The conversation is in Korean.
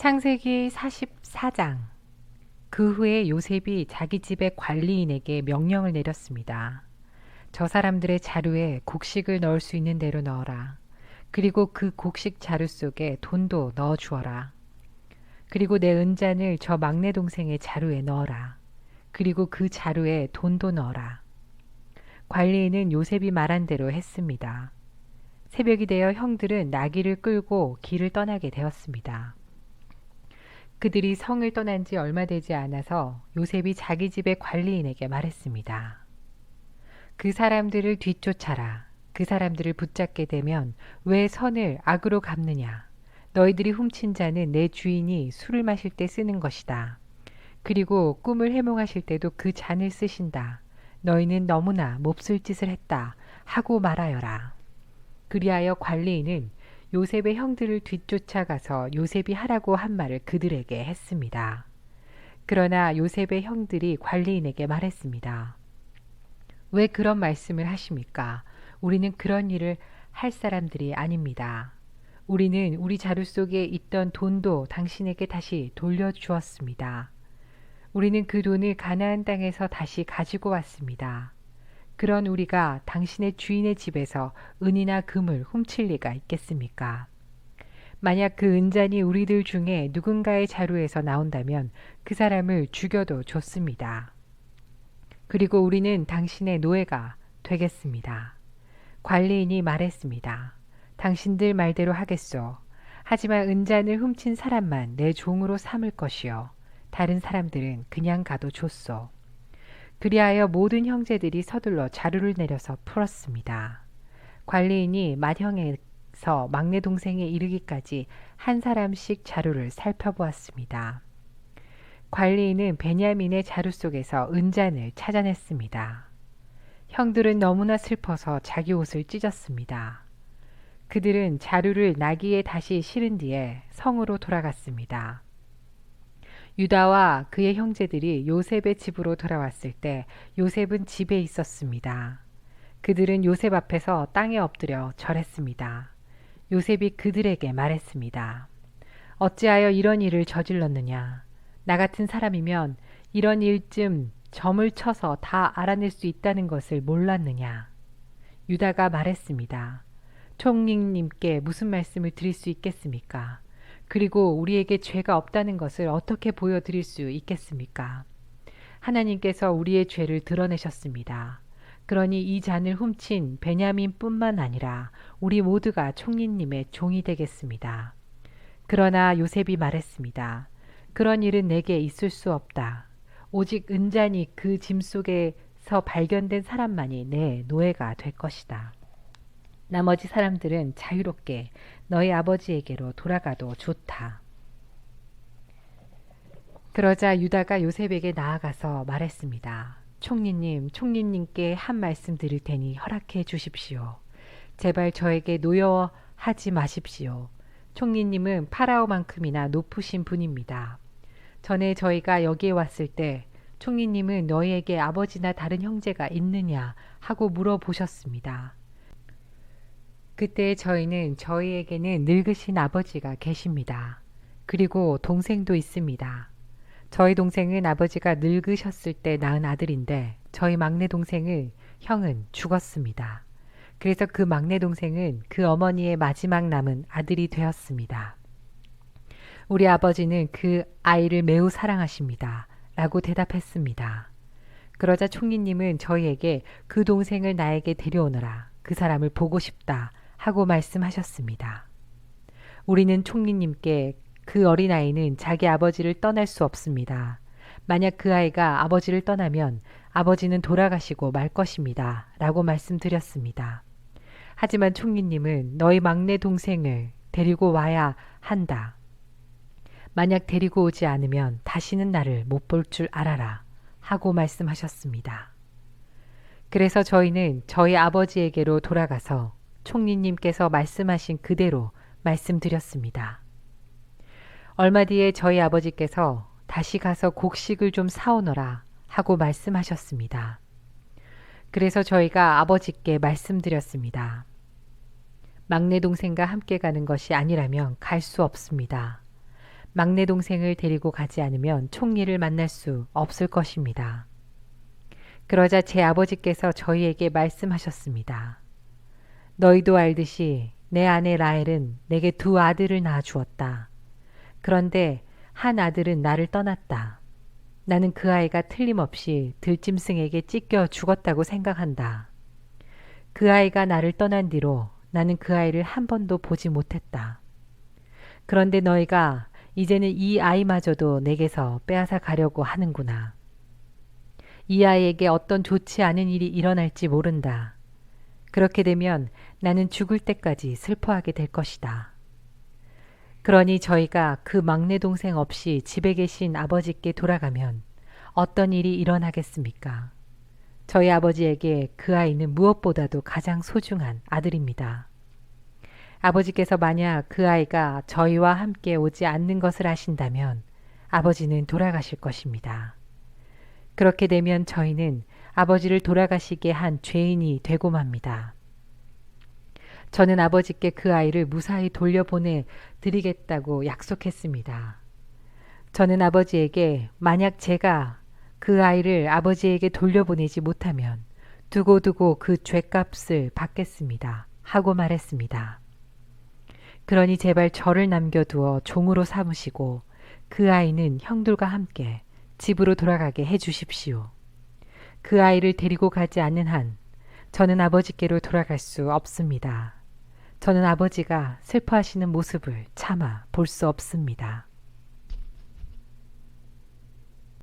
창세기 44장. 그 후에 요셉이 자기 집의 관리인에게 명령을 내렸습니다. 저 사람들의 자루에 곡식을 넣을 수 있는 대로 넣어라. 그리고 그 곡식 자루 속에 돈도 넣어 주어라. 그리고 내 은잔을 저 막내 동생의 자루에 넣어라. 그리고 그 자루에 돈도 넣어라. 관리인은 요셉이 말한 대로 했습니다. 새벽이 되어 형들은 나귀를 끌고 길을 떠나게 되었습니다. 그들이 성을 떠난 지 얼마 되지 않아서 요셉이 자기 집의 관리인에게 말했습니다. 그 사람들을 뒤쫓아라. 그 사람들을 붙잡게 되면 왜 선을 악으로 갚느냐. 너희들이 훔친 자는 내 주인이 술을 마실 때 쓰는 것이다. 그리고 꿈을 해몽하실 때도 그 잔을 쓰신다. 너희는 너무나 몹쓸 짓을 했다. 하고 말하여라. 그리하여 관리인은 요셉의 형들을 뒤쫓아가서 요셉이 하라고 한 말을 그들에게 했습니다. 그러나 요셉의 형들이 관리인에게 말했습니다. 왜 그런 말씀을 하십니까? 우리는 그런 일을 할 사람들이 아닙니다. 우리는 우리 자루 속에 있던 돈도 당신에게 다시 돌려주었습니다. 우리는 그 돈을 가나안 땅에서 다시 가지고 왔습니다. 그런 우리가 당신의 주인의 집에서 은이나 금을 훔칠 리가 있겠습니까? 만약 그 은잔이 우리들 중에 누군가의 자루에서 나온다면 그 사람을 죽여도 좋습니다. 그리고 우리는 당신의 노예가 되겠습니다. 관리인이 말했습니다. 당신들 말대로 하겠소. 하지만 은잔을 훔친 사람만 내 종으로 삼을 것이요. 다른 사람들은 그냥 가도 좋소. 그리하여 모든 형제들이 서둘러 자루를 내려서 풀었습니다. 관리인이 맏형에서 막내 동생에 이르기까지 한 사람씩 자루를 살펴보았습니다. 관리인은 베냐민의 자루 속에서 은잔을 찾아냈습니다. 형들은 너무나 슬퍼서 자기 옷을 찢었습니다. 그들은 자루를 나귀에 다시 실은 뒤에 성으로 돌아갔습니다. 유다와 그의 형제들이 요셉의 집으로 돌아왔을 때 요셉은 집에 있었습니다. 그들은 요셉 앞에서 땅에 엎드려 절했습니다. 요셉이 그들에게 말했습니다. 어찌하여 이런 일을 저질렀느냐? 나 같은 사람이면 이런 일쯤 점을 쳐서 다 알아낼 수 있다는 것을 몰랐느냐? 유다가 말했습니다. 총리님께 무슨 말씀을 드릴 수 있겠습니까? 그리고 우리에게 죄가 없다는 것을 어떻게 보여드릴 수 있겠습니까? 하나님께서 우리의 죄를 드러내셨습니다. 그러니 이 잔을 훔친 베냐민뿐만 아니라 우리 모두가 총리님의 종이 되겠습니다. 그러나 요셉이 말했습니다. 그런 일은 내게 있을 수 없다. 오직 은잔이 그 짐 속에서 발견된 사람만이 내 노예가 될 것이다. 나머지 사람들은 자유롭게 너희 아버지에게로 돌아가도 좋다. 그러자 유다가 요셉에게 나아가서 말했습니다. 총리님께 한 말씀 드릴 테니 허락해 주십시오. 제발 저에게 노여하지 마십시오. 총리님은 파라오만큼이나 높으신 분입니다. 전에 저희가 여기에 왔을 때 총리님은 너희에게 아버지나 다른 형제가 있느냐 하고 물어보셨습니다. 그때 저희에게는 늙으신 아버지가 계십니다. 그리고 동생도 있습니다. 저희 동생은 아버지가 늙으셨을 때 낳은 아들인데 저희 막내 형은 죽었습니다. 그래서 그 막내 동생은 그 어머니의 마지막 남은 아들이 되었습니다. 우리 아버지는 그 아이를 매우 사랑하십니다. 라고 대답했습니다. 그러자 총리님은 저희에게 그 동생을 나에게 데려오너라. 그 사람을 보고 싶다. 하고 말씀하셨습니다. 우리는 총리님께 그 어린아이는 자기 아버지를 떠날 수 없습니다. 만약 그 아이가 아버지를 떠나면 아버지는 돌아가시고 말 것입니다. 라고 말씀드렸습니다. 하지만 총리님은 너희 막내 동생을 데리고 와야 한다. 만약 데리고 오지 않으면 다시는 나를 못 볼 줄 알아라. 하고 말씀하셨습니다. 그래서 저희는 저희 아버지에게로 돌아가서 총리님께서 말씀하신 그대로 말씀드렸습니다. 얼마 뒤에 저희 아버지께서 다시 가서 곡식을 좀 사오너라 하고 말씀하셨습니다. 그래서 저희가 아버지께 말씀드렸습니다. 막내 동생과 함께 가는 것이 아니라면 갈 수 없습니다. 막내 동생을 데리고 가지 않으면 총리를 만날 수 없을 것입니다. 그러자 제 아버지께서 저희에게 말씀하셨습니다. 너희도 알듯이 내 아내 라헬은 내게 두 아들을 낳아 주었다. 그런데 한 아들은 나를 떠났다. 나는 그 아이가 틀림없이 들짐승에게 찢겨 죽었다고 생각한다. 그 아이가 나를 떠난 뒤로 나는 그 아이를 한 번도 보지 못했다. 그런데 너희가 이제는 이 아이마저도 내게서 빼앗아 가려고 하는구나. 이 아이에게 어떤 좋지 않은 일이 일어날지 모른다. 그렇게 되면 나는 죽을 때까지 슬퍼하게 될 것이다. 그러니 저희가 그 막내 동생 없이 집에 계신 아버지께 돌아가면 어떤 일이 일어나겠습니까? 저희 아버지에게 그 아이는 무엇보다도 가장 소중한 아들입니다. 아버지께서 만약 그 아이가 저희와 함께 오지 않는 것을 아신다면 아버지는 돌아가실 것입니다. 그렇게 되면 저희는 아버지를 돌아가시게 한 죄인이 되고 맙니다. 저는 아버지께 그 아이를 무사히 돌려보내 드리겠다고 약속했습니다. 저는 아버지에게 만약 제가 그 아이를 아버지에게 돌려보내지 못하면 두고두고 그 죗값을 받겠습니다. 하고 말했습니다. 그러니 제발 저를 남겨두어 종으로 삼으시고 그 아이는 형들과 함께 집으로 돌아가게 해 주십시오. 그 아이를 데리고 가지 않는 한 저는 아버지께로 돌아갈 수 없습니다. 저는 아버지가 슬퍼하시는 모습을 차마 볼 수 없습니다.